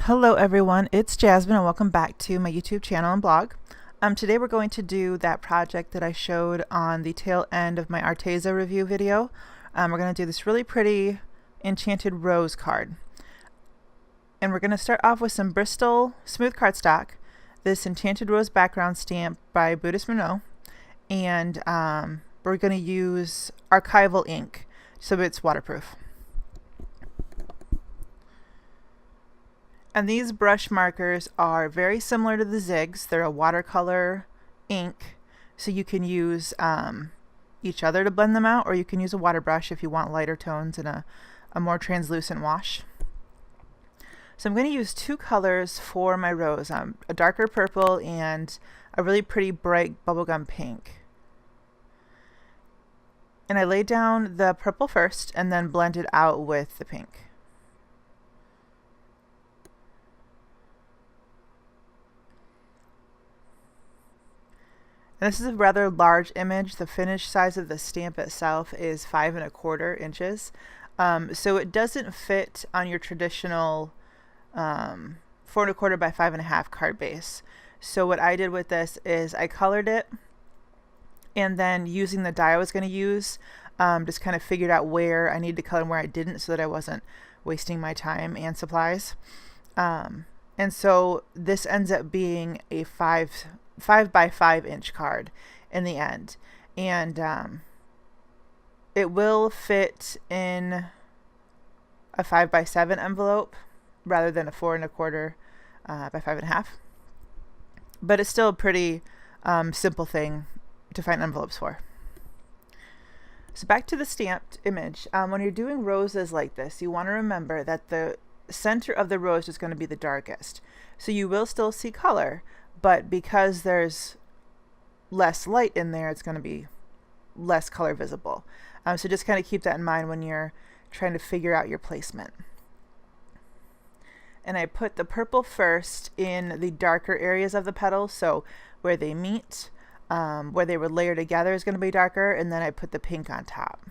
Hello everyone, it's Jasmine and welcome back to my YouTube channel and blog. Today we're going to do that project that I showed on the tail end of my Arteza review video. We're going to do this really pretty Enchanted Rose card. And we're going to start off with some Bristol smooth cardstock, this Enchanted Rose background stamp by Brutus Monroe, and we're going to use archival ink so it's waterproof. And these brush markers are very similar to the Zigs. They're a watercolor ink, so you can use each other to blend them out, or you can use a water brush if you want lighter tones and a more translucent wash. So I'm going to use two colors for my rose, a darker purple and a really pretty bright bubblegum pink. And I laid down the purple first and then blended out with the pink. And this is a rather large image. The finished size of the stamp itself is 5 1/4 inches. So it doesn't fit on your traditional 4 1/4 by 5 1/2 card base. So what I did with this is I colored it, and then using the die I was going to use, just kind of figured out where I needed to color and where I didn't, so that I wasn't wasting my time and supplies. And so this ends up being a 5 by 5 inch card in the end, and it will fit in a 5 by 7 envelope rather than a 4 1/4 by 5 1/2, but it's still a pretty simple thing to find envelopes for. So back to the stamped image. When you're doing roses like this, you want to remember that the center of the rose is going to be the darkest, so you will still see color, but because there's less light in there, it's going to be less color visible. So just kind of keep that in mind when you're trying to figure out your placement. And I put the purple first in the darker areas of the petals, so where they meet, where they were layered together is going to be darker, and then I put the pink on top.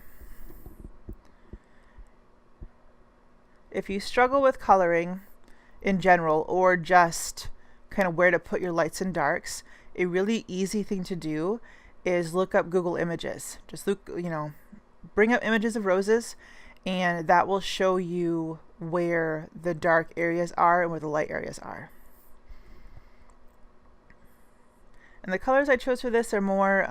If you struggle with coloring in general, or just kind of where to put your lights and darks, a really easy thing to do is look up Google Images. Just look, bring up images of roses, and that will show you where the dark areas are and where the light areas are. And the colors I chose for this are more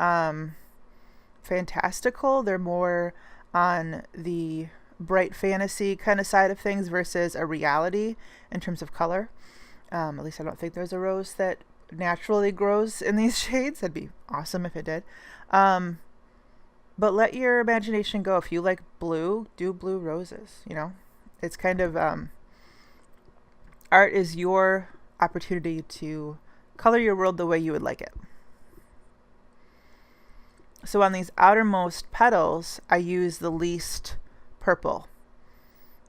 fantastical. They're more on the bright fantasy kind of side of things versus a reality in terms of color. At least I don't think there's a rose that naturally grows in these shades. That'd be awesome if it did. But let your imagination go. If you like blue, do blue roses. It's kind of art is your opportunity to color your world the way you would like it. So on these outermost petals, I use the least purple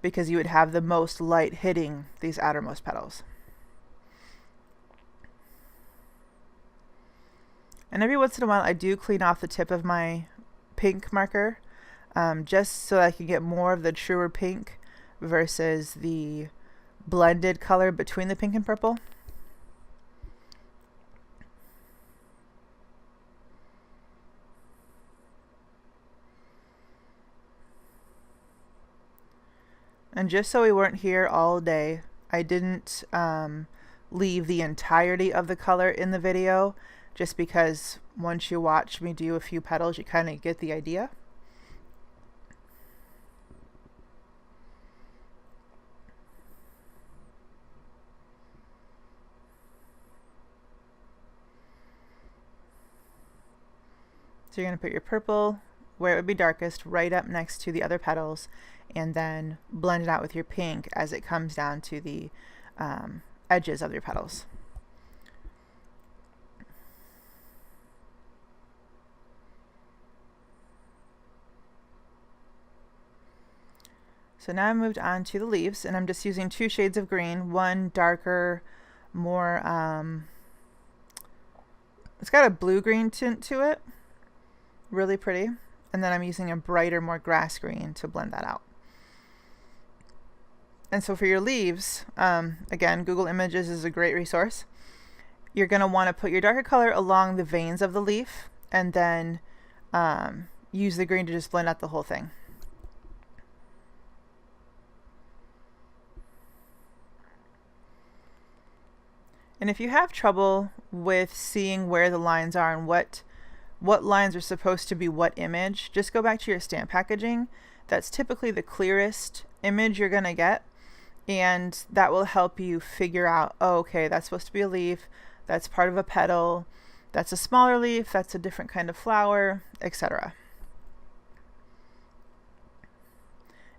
because you would have the most light hitting these outermost petals. And every once in a while I do clean off the tip of my pink marker, just so I can get more of the truer pink versus the blended color between the pink and purple. And just so we weren't here all day, I didn't leave the entirety of the color in the video, just because once you watch me do a few petals, you kind of get the idea. So you're going to put your purple where it would be darkest, right up next to the other petals, and then blend it out with your pink as it comes down to the edges of your petals. So now I moved on to the leaves, and I'm just using two shades of green, one darker, more, it's got a blue-green tint to it, really pretty, and then I'm using a brighter, more grass green to blend that out. And so for your leaves, again, Google Images is a great resource. You're going to want to put your darker color along the veins of the leaf, and then use the green to just blend out the whole thing. And if you have trouble with seeing where the lines are and what lines are supposed to be what image, just go back to your stamp packaging. That's typically the clearest image you're going to get, and that will help you figure out, oh, okay, that's supposed to be a leaf, that's part of a petal, that's a smaller leaf, that's a different kind of flower, etc.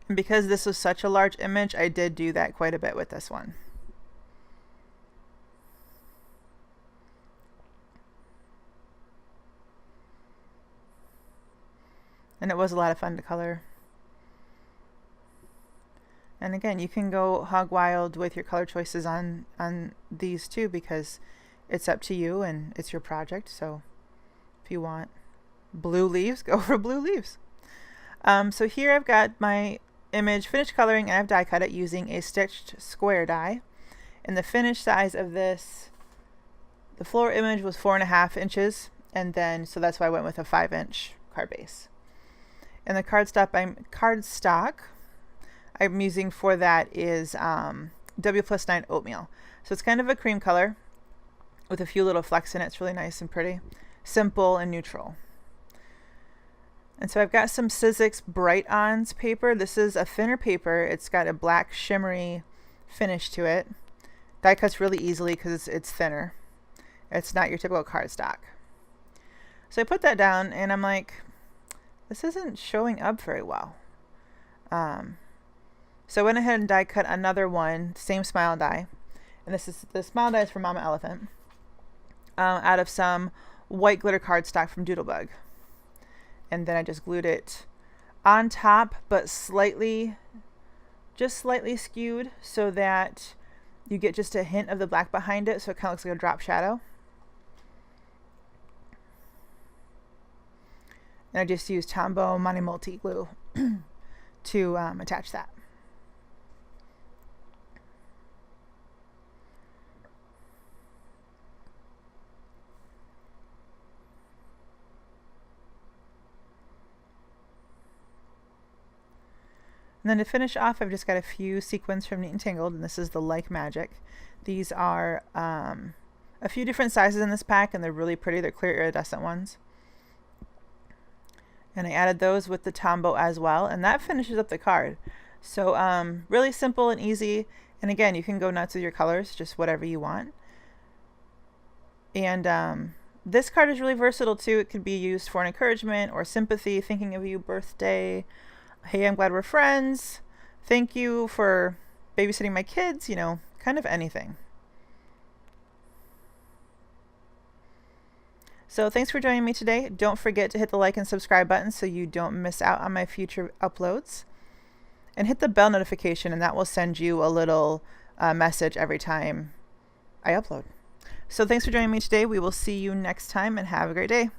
And because this was such a large image, I did do that quite a bit with this one. And it was a lot of fun to color. And again, you can go hog wild with your color choices on these too, because it's up to you and it's your project. So if you want blue leaves, go for blue leaves. So here I've got my image finished coloring, and I've die cut it using a stitched square die. And the finished size of this, the floor image was 4.5 inches, and then so that's why I went with a 5-inch card base. And the cardstock I'm using for that is W+9 oatmeal. So it's kind of a cream color with a few little flecks in it. It's really nice and pretty, simple and neutral. And so I've got some Sizzix Bright Ons paper. This is a thinner paper. It's got a black shimmery finish to it. Die cuts really easily because it's thinner. It's not your typical cardstock. So I put that down and I'm like, this isn't showing up very well. So I went ahead and die cut another one, same smile die. And the smile die is from Mama Elephant, out of some white glitter cardstock from Doodlebug. And then I just glued it on top, but just slightly skewed so that you get just a hint of the black behind it, so it kind of looks like a drop shadow. And I just used Tombow Money Multi glue to attach that. And then to finish off, I've just got a few sequins from Neat and Tangled, and this is the Like Magic. These are a few different sizes in this pack, and they're really pretty. They're clear iridescent ones. And I added those with the Tombow as well, and that finishes up the card. So really simple and easy. And again, you can go nuts with your colors, just whatever you want. And this card is really versatile too. It could be used for an encouragement or sympathy, thinking of you, birthday. Hey, I'm glad we're friends. Thank you for babysitting my kids, you know, kind of anything. So thanks for joining me today. Don't forget to hit the like and subscribe button so you don't miss out on my future uploads. And hit the bell notification, and that will send you a little message every time I upload. So thanks for joining me today. We will see you next time, and have a great day.